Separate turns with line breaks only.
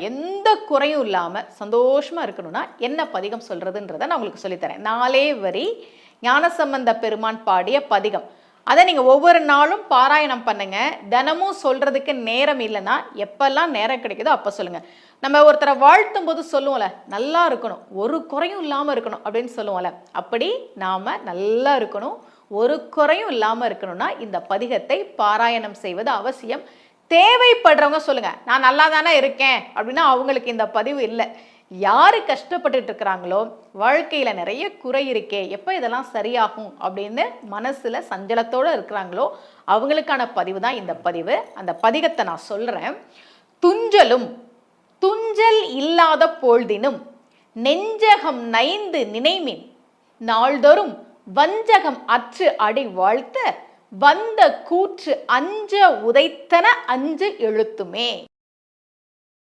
எந்த குறையும் இல்லாம சந்தோஷமா இருக்கணும்னா என்ன பதிகம் சொல்றதுன்றதை நான் உங்களுக்கு சொல்லித்தரேன். 4 வரி ஞானசம்பந்த பெருமான் பாடிய பதிகம். அதை நீங்க ஒவ்வொரு நாளும் பாராயணம் பண்ணுங்க. தினமும் சொல்றதுக்கு நேரம் இல்லைன்னா எப்பெல்லாம் நேரம் கிடைக்குதோ அப்ப சொல்லுங்க. நம்ம ஒருத்தரை வாழ்த்தும் போது சொல்லுவோம்ல, நல்லா இருக்கணும், ஒரு குறையும் இல்லாம இருக்கணும் அப்படின்னு சொல்லுவோம்ல, அப்படி நாம நல்லா இருக்கணும், ஒரு குறையும் இல்லாம இருக்கணும்னா இந்த பதிகத்தை பாராயணம் செய்வது அவசியம். தேவைப்படுறவங்க சொல்லுங்க, நான் நல்லா தானே இருக்கேன் அப்படின்னா அவங்களுக்கு இந்த பதிவு இல்லை. யாரு கஷ்டப்பட்டுட்டு இருக்கிறாங்களோ, வாழ்க்கையில நிறைய குறை இருக்கே, எப்போ இதெல்லாம் சரியாகும் அப்படின்னு மனசுல சஞ்சலத்தோட இருக்கிறாங்களோ அவங்களுக்கான பதிவு தான் இந்த பதிவு. அந்த பதிகத்தை நான் சொல்றேன். துஞ்சலும் துஞ்சல் இல்லாத பொழுதினும் நெஞ்சகம் நைந்து நினைமின் நாள்தோறும் வஞ்சகம் அற்று அடி வாழ்த்த வந்த கூற்று அஞ்ச உதைத்தன அஞ்சு எழுத்துமே.